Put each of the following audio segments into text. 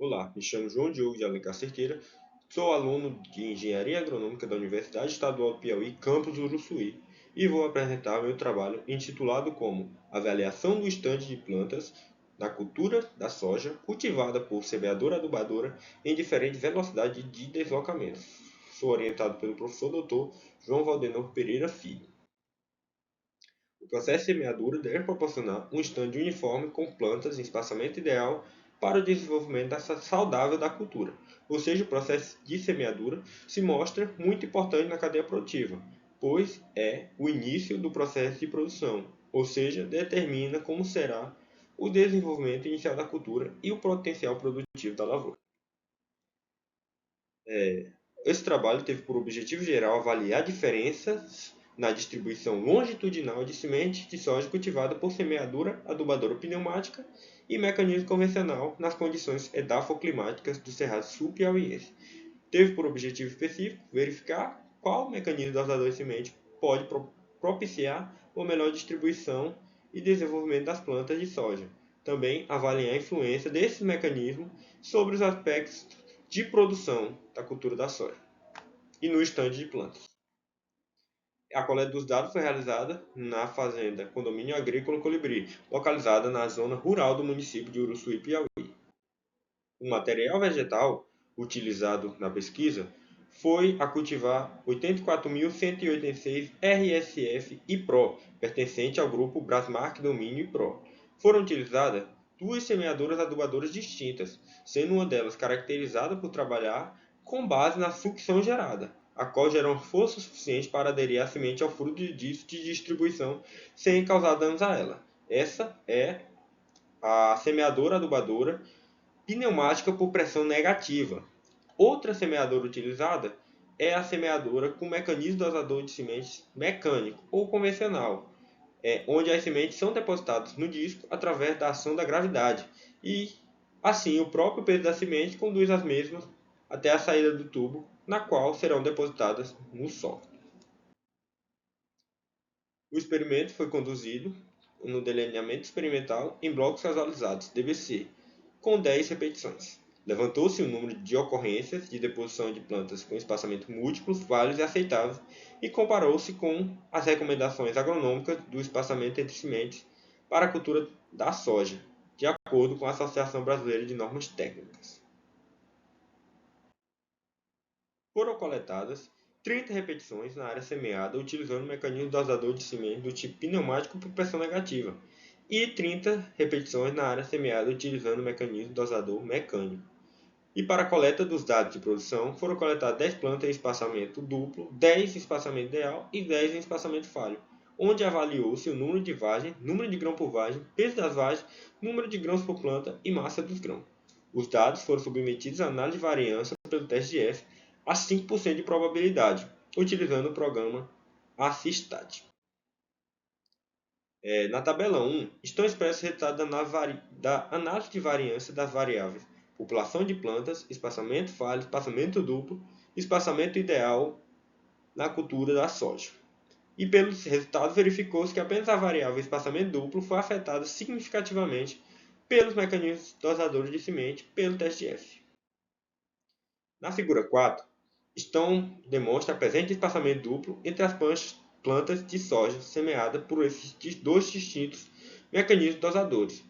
Olá, me chamo João Diogo de Alencar Cerqueira, sou aluno de Engenharia Agronômica da Universidade Estadual do Piauí, campus Uruçuí, e vou apresentar meu trabalho intitulado como Avaliação do estande de plantas na cultura da soja cultivada por semeadora adubadora em diferentes velocidades de deslocamento. Sou orientado pelo professor Dr. João Valdenor Pereira Filho. O processo de semeadura deve proporcionar um estande uniforme com plantas em espaçamento ideal para o desenvolvimento saudável da cultura. Ou seja, o processo de semeadura se mostra muito importante na cadeia produtiva, pois é o início do processo de produção, ou seja, determina como será o desenvolvimento inicial da cultura e o potencial produtivo da lavoura. Esse trabalho teve por objetivo geral avaliar diferenças na distribuição longitudinal de sementes de soja cultivada por semeadura adubadora pneumática e mecanismo convencional nas condições edafoclimáticas do Cerrado Sul-Piauiense. Teve por objetivo específico verificar qual mecanismo dosador de semente pode propiciar uma melhor distribuição e desenvolvimento das plantas de soja. Também avaliar a influência desses mecanismos sobre os aspectos de produção da cultura da soja e no estande de plantas. A coleta dos dados foi realizada na fazenda Condomínio Agrícola Colibri, localizada na zona rural do município de Uruçuí, Piauí. O material vegetal utilizado na pesquisa foi a cultivar 84.186 RSF e PRO, pertencente ao grupo Brasmark Domínio e PRO. Foram utilizadas duas semeadoras adubadoras distintas, sendo uma delas caracterizada por trabalhar com base na sucção gerada, a qual gera uma força suficiente para aderir a semente ao furo de disco de distribuição sem causar danos a ela. Essa é a semeadora adubadora pneumática por pressão negativa. Outra semeadora utilizada é a semeadora com mecanismo dosador de sementes mecânico ou convencional, onde as sementes são depositadas no disco através da ação da gravidade e, assim, o próprio peso da semente conduz as mesmas até a saída do tubo, na qual serão depositadas no solo. O experimento foi conduzido no delineamento experimental em blocos casualizados, DBC, com 10 repetições. Levantou-se o número de ocorrências de deposição de plantas com espaçamento múltiplos, válidos e aceitáveis, e comparou-se com as recomendações agronômicas do espaçamento entre sementes para a cultura da soja, de acordo com a Associação Brasileira de Normas Técnicas. Foram coletadas 30 repetições na área semeada utilizando o mecanismo dosador de semente do tipo pneumático por pressão negativa e 30 repetições na área semeada utilizando o mecanismo dosador mecânico. E para a coleta dos dados de produção, foram coletadas 10 plantas em espaçamento duplo, 10 em espaçamento ideal e 10 em espaçamento falho, onde avaliou-se o número de vagem, número de grão por vagem, peso das vagens, número de grãos por planta e massa dos grãos. Os dados foram submetidos à análise de variância pelo teste de F a 5% de probabilidade, utilizando o programa Assistat. Na tabela 1, estão expressos os resultados da análise de variância das variáveis população de plantas, espaçamento falho, espaçamento duplo, espaçamento ideal na cultura da soja. E pelos resultados verificou-se que apenas a variável espaçamento duplo foi afetada significativamente pelos mecanismos dosadores de semente pelo teste F. Na figura 4, demonstra a presença de espaçamento duplo entre as plantas de soja semeadas por esses dois distintos mecanismos dosadores.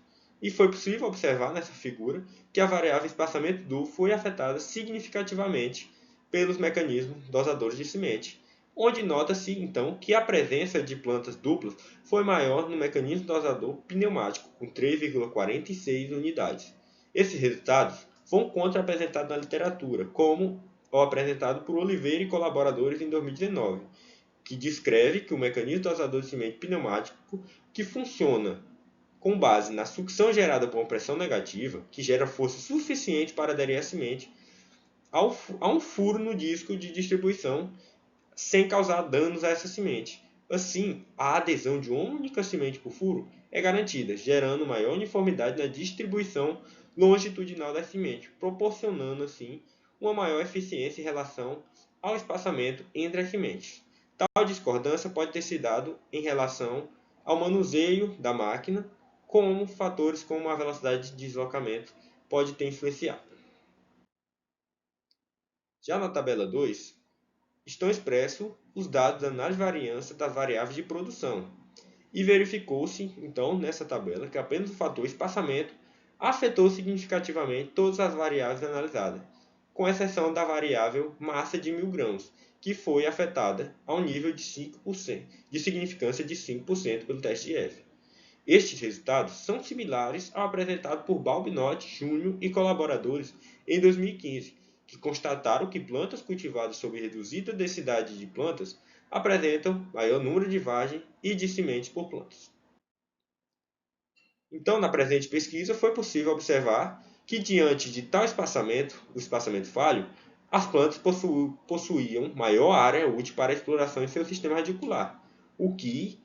E foi possível observar nessa figura que a variável espaçamento duplo foi afetada significativamente pelos mecanismos dosadores de semente, onde nota-se então que a presença de plantas duplas foi maior no mecanismo dosador pneumático, com 3,46 unidades. Esses resultados foram contra-apresentados na literatura, como o apresentado por Oliveira e colaboradores em 2019, que descreve que o mecanismo dosador de semente pneumático que funciona com base na sucção gerada por uma pressão negativa, que gera força suficiente para aderir à semente, a um furo no disco de distribuição sem causar danos a essa semente. Assim, a adesão de uma única semente por furo é garantida, gerando maior uniformidade na distribuição longitudinal da semente, proporcionando assim uma maior eficiência em relação ao espaçamento entre as sementes. Tal discordância pode ter se dado em relação ao manuseio da máquina, como fatores como a velocidade de deslocamento pode ter influenciado. Já na tabela 2, estão expressos os dados da análise de variância das variáveis de produção. E verificou-se, então, nessa tabela, que apenas o fator espaçamento afetou significativamente todas as variáveis analisadas, com exceção da variável massa de 1.000 grãos, que foi afetada ao nível de 5%, de significância de 5% pelo teste F. Estes resultados são similares ao apresentado por Balbinotti, Júnior e colaboradores em 2015, que constataram que plantas cultivadas sob reduzida densidade de plantas apresentam maior número de vagem e de sementes por plantas. Então, na presente pesquisa, foi possível observar que, diante de tal espaçamento, o espaçamento falho, as plantas possuíam maior área útil para a exploração em seu sistema radicular, o que,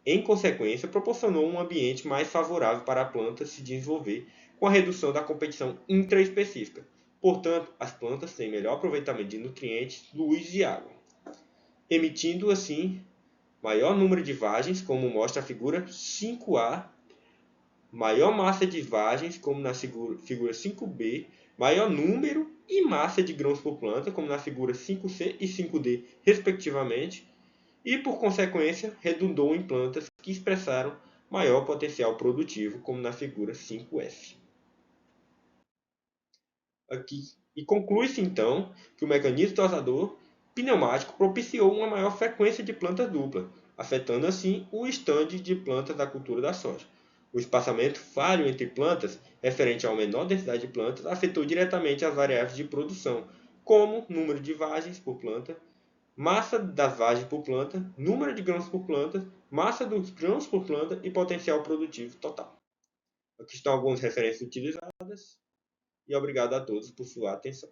em consequência, proporcionou um ambiente mais favorável para a planta se desenvolver, com a redução da competição intraespecífica. Portanto, as plantas têm melhor aproveitamento de nutrientes, luz e água, emitindo assim maior número de vagens, como mostra a figura 5A, maior massa de vagens, como na figura 5B, maior número e massa de grãos por planta, como na figura 5C e 5D, respectivamente, e, por consequência, redundou em plantas que expressaram maior potencial produtivo, como na figura 5F. Aqui. E conclui-se, então, que o mecanismo dosador pneumático propiciou uma maior frequência de plantas duplas, afetando assim o estande de plantas da cultura da soja. O espaçamento falho entre plantas, referente à menor densidade de plantas, afetou diretamente as variáveis de produção, como número de vagens por planta, massa das vagens por planta, número de grãos por planta, massa dos grãos por planta e potencial produtivo total. Aqui estão algumas referências utilizadas e obrigado a todos por sua atenção.